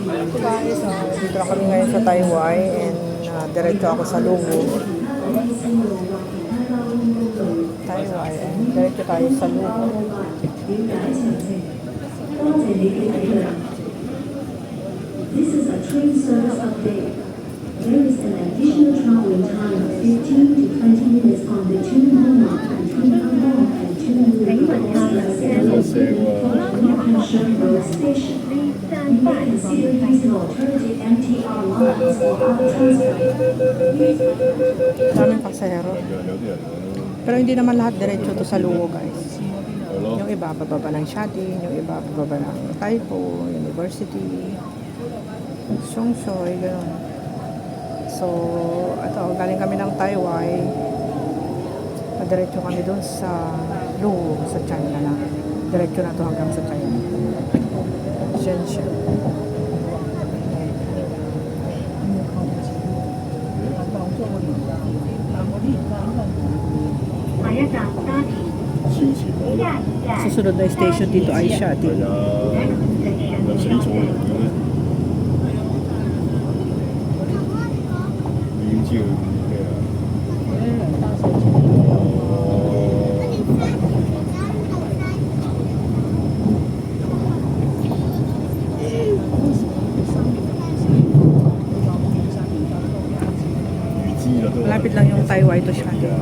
So guys, dito na kami ngayon sa Taiwan and diretso ako sa Luwu. Taiwan and diretso tayo sa Luwu. This is a train service update. There is an additional traveling time of 15 to 20 minutes on the Chunghwa between Hong and Chunwu Road Station. You may consider using alternative MTR lines or other transport. Daming pasahero. Pero hindi naman lahat diretso to sa Luwu guys. Yung iba bababa ng Shatin, yung iba bababa ng Taipo, University, Songshoy, gano'n. So, ito, galing kami ng Taiwan. Diretso kami doon sa Luwu, sa China na. Diretso na to hanggang sa China. Shenzhen. Susunod na station dito ay Shatin. Malapit lang yung Taiwan to Shatin.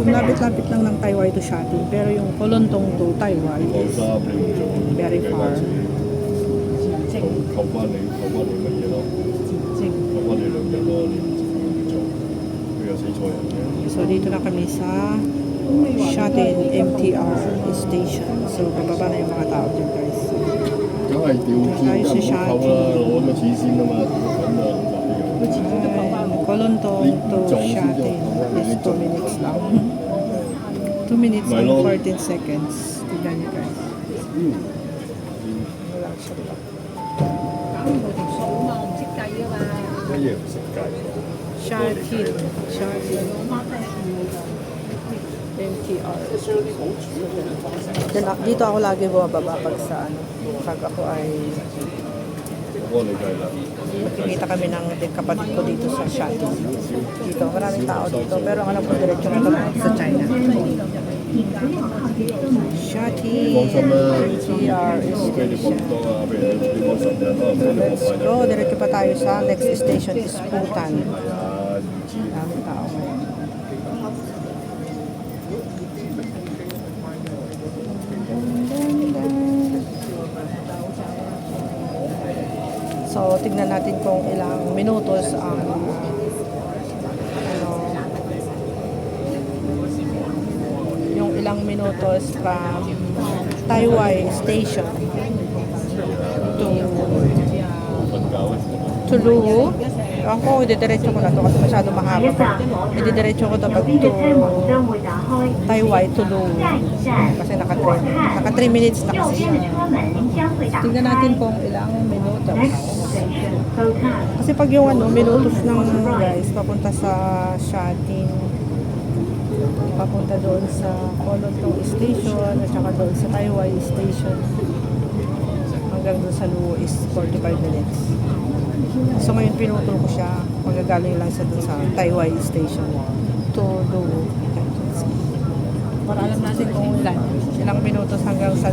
Lapit-lapit lang ng Taiwan to Shatin, pero yung Kolontong to Taiwan is very far. So dito na kami sa Shatin MTR station. So bababa na yung mga tao dyan guys. Tayo sa Shatin. Kolontong to Shatin is 2 minutes lang. 2 minutes and 14 seconds. Tignan nyo guys. Shatin MTR. Dito ako lagi bumababa pag sa pag ako ay makikita kami ng kapatid ko dito sa Shatin. Dito, maraming tao dito. Pero ang alam ko, diretso na ito sa China. Shatin MTR station. Let's go. Diretso pa tayo sa next station is Putan. Maraming tao ngayon. So, tignan natin kung ilang minutos ang yung ilang minutos from Taiwan Station to Luwu. Ako, ididiretso ko na to kasi masyado mahaba. Ididiretso ko to pag to Taiwan to Luwu. Kasi naka 3 minutes na kasi siya. Tingnan natin kung ilang minutos. Kasi pag yung minutos ng guys, papunta sa Shatin, papunta doon sa Kolontong Station, at saka doon sa Taiwan Station, hanggang doon sa Luwu is 45 minutes. So ngayon pinutol ko siya, magagaling lang siya doon sa Taiwan Station to Luwu. Para alam natin kung ilang minutos hanggang sa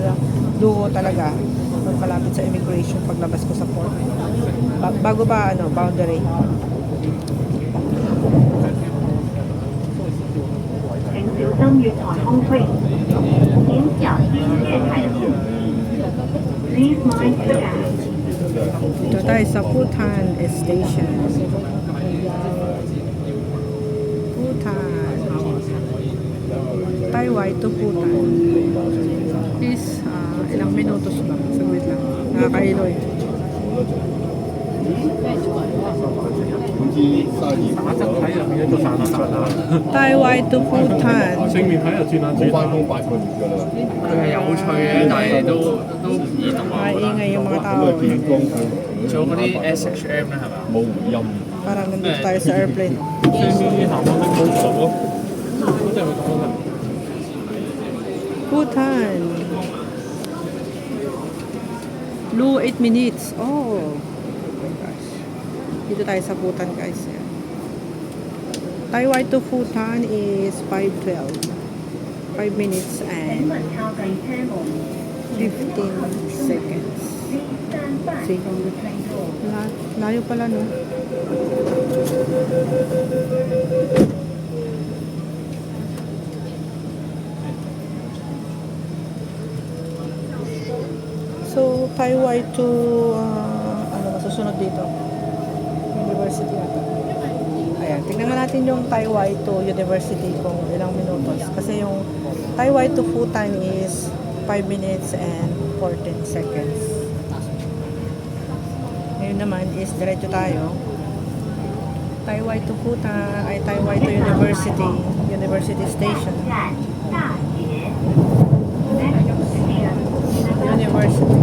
Luwu talaga, malapit sa immigration paglabas ko sa port. Bago pa boundary. Ito tayo sa Putan Station. Putan. Taiwan to Putan. Is ilang minutos ba? Saglit lang. Nakakailo eh. Taiwan to Putan. 正面睇就轉下轉下。佢係有趣嘅，但係都唔易讀啊。 Maingay yung mga tao. 做嗰啲 SHM 咧係咪？冇回音。 Parang nandito tayo sa airplane. 上面啲行我都冇熟咯，嗰陣會講得。Bhutan. Lu 8 minutes. Oh my gosh. Dito tayo sa Bhutan guys. Yan. Taiwan to Bhutan is 5:12. 5 minutes 請 and 勿靠近車門， 15 seconds. 338 See? from the train door. Layo pala, no? So, Taiwan to, ano masusunod dito? University ata. Ayan, tignan nga natin yung Taiwan to University kung ilang minutos. Kasi yung Taiwan to Bhutan is 5 minutes and 14 seconds. Ngayon naman is diretso tayo. Taiwan to Bhutan, ay Taiwan to University, University Station. 站大学。Next station, University.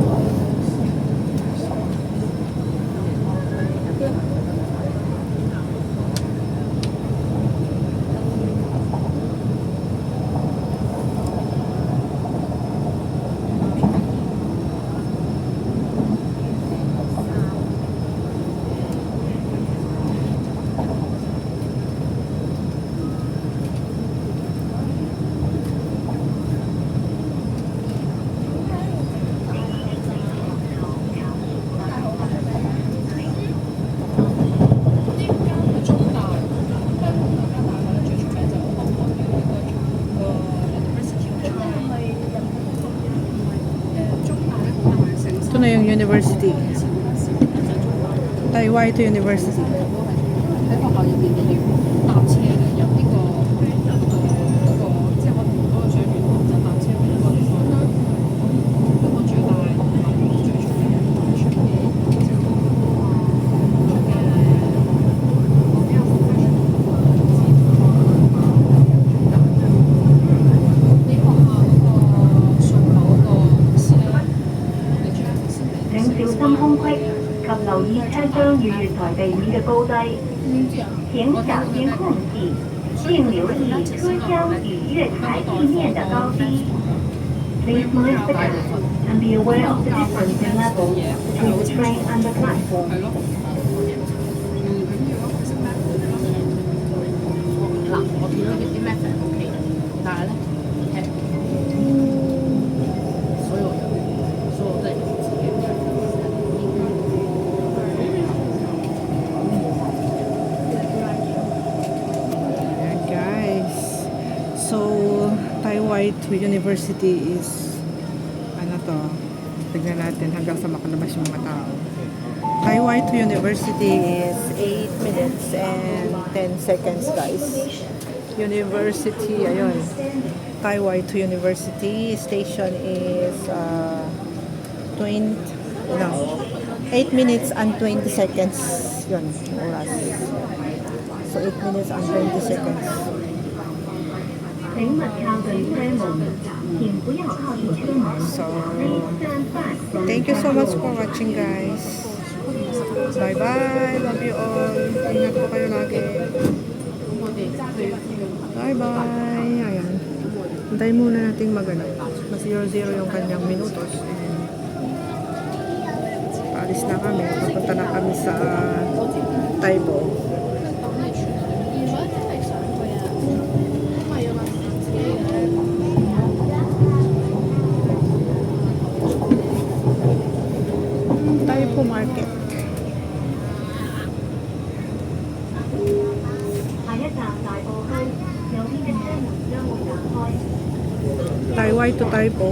Ito na yung university. Taiwan to University. 喺學校入邊一定要搭車嘅，由呢個即係我同嗰個上完堂就搭車去嗰個地方。咁我最大最出名嘅出嘅。你學校嗰個數樓嗰個師咧，你最後先嚟。請小心空隙及留意車廂與月台地面嘅高低。請小心空隙，並留意車廂與月台地面的高低。Please mind the gap and be aware of the difference in level between the train and the platform. 係咯。嗱，我見到啲 method OK，但係咧，所有人，所有都係自己。Ayan guys. So, Taiwan to University is ano to? Tignan natin hanggang sa makalabas yung mga tao. Taiwan to University is 8 minutes and 10 seconds guys. University, ayun. Taiwan to University station is 8 minutes and 20 seconds. Yun, yung oras. So 8 minutes and 20 seconds. 請勿靠近車門，請不要靠近車門。 So, Please stand back from the thank you so much train for door. watching guys. Bye bye. Love you all. Ingat po kayo lagi. Bye bye. Ayan. Antayin muna nating magano. Mas 0-0 yung kanyang minutos. And paalis na kami. Papunta na kami sa Taibo. Taibo Market. 下一站大埔墟，右邊嘅車門將會打開。 Taiwan to Taibo.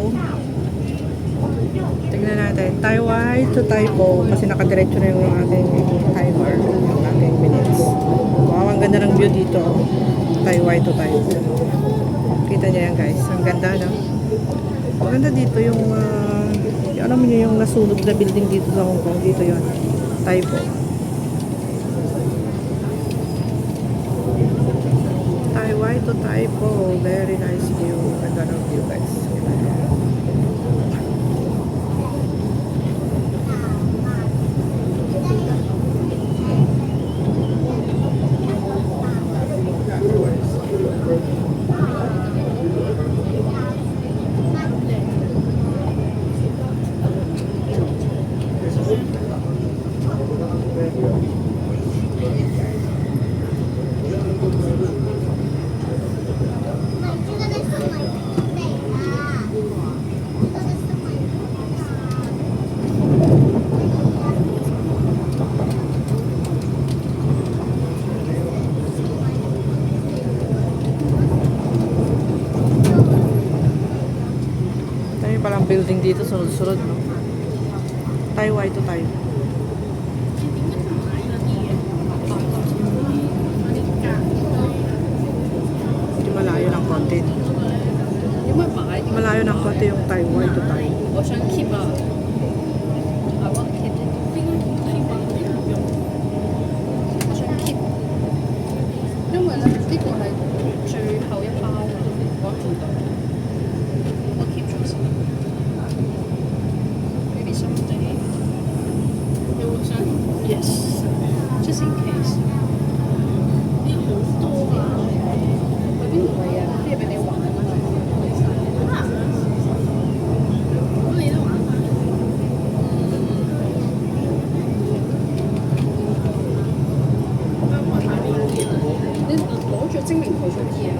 Tingnan natin. Taiwan to Taibo. Kasi nakadiretso na yung ating timer. Yung ating minutes. Wow, ang ganda ng view dito. Taiwan to Taibo. Kita niya yan guys. Ang ganda no? Maganda dito yung alam mo niyo yung nasunog na building dito sa Hong Kong. Dito yon Taibo. Taiwan to Taibo. Very nice view. Ganda ng view guys. palang building dito, sunod-sunod, no? Taiwan to tayo. Medyo malayo ng konti. 有乜買？ Malayo ng konti yung Taiwan to tayo. 我想 keep 啊，I want keep 邊個 keep 啊？呢個唔用，我想 keep，因為咧呢個係最後一包啊，我見到，我 keep 咗先。Maybe someday you will send yes, just in case。呢好多啊！去邊度嚟啊？啲嘢俾你玩啊！你攞住精明圖做乜嘢啊？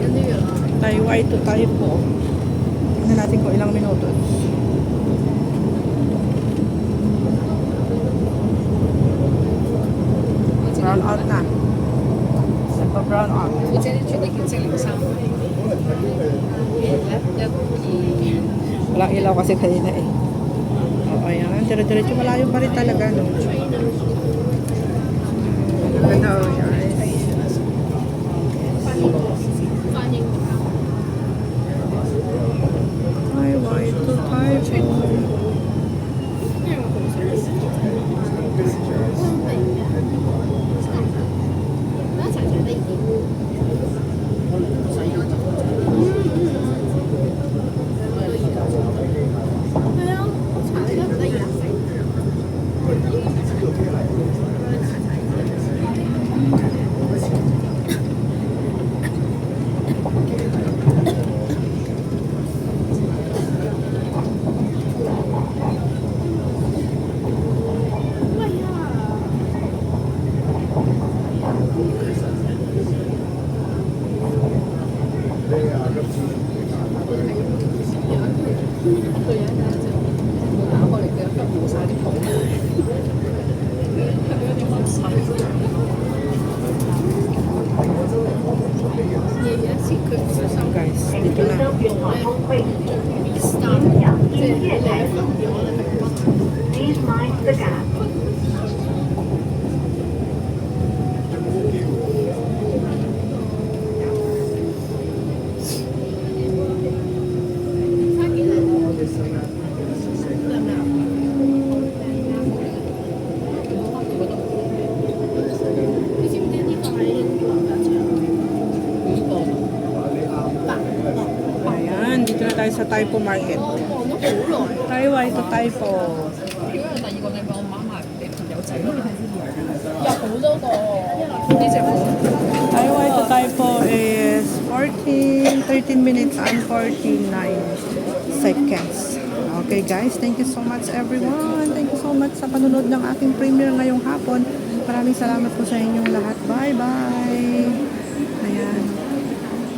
跟呢個 Taiwan to tayo po. Tingnan natin kung ilang minuto. Brown out na. Nagpa-brown out. 我知你着呢件精靈衫。Walang ilaw kasi kanina eh. O, ayan. Dire-diretso malayo pa rin talaga, no? Ganda, oh, guys. Taiwan to Taiwan. Guys, 请 dito 接 na. 收运河通会议，影响音乐台。Please mind the gap. Ayan, dito na tayo sa Taipo Market. 我望咗好耐。 Taiwan to Taipo. 如果有第二個禮拜，我買埋俾朋友仔。有好多個呢隻款。 Taiwan to Taipo is 13 minutes and 49 seconds. Okay guys, thank you so much everyone. Thank you so much sa panunod ng aking premiere ngayong hapon. Maraming salamat po sa inyong lahat. Bye-bye!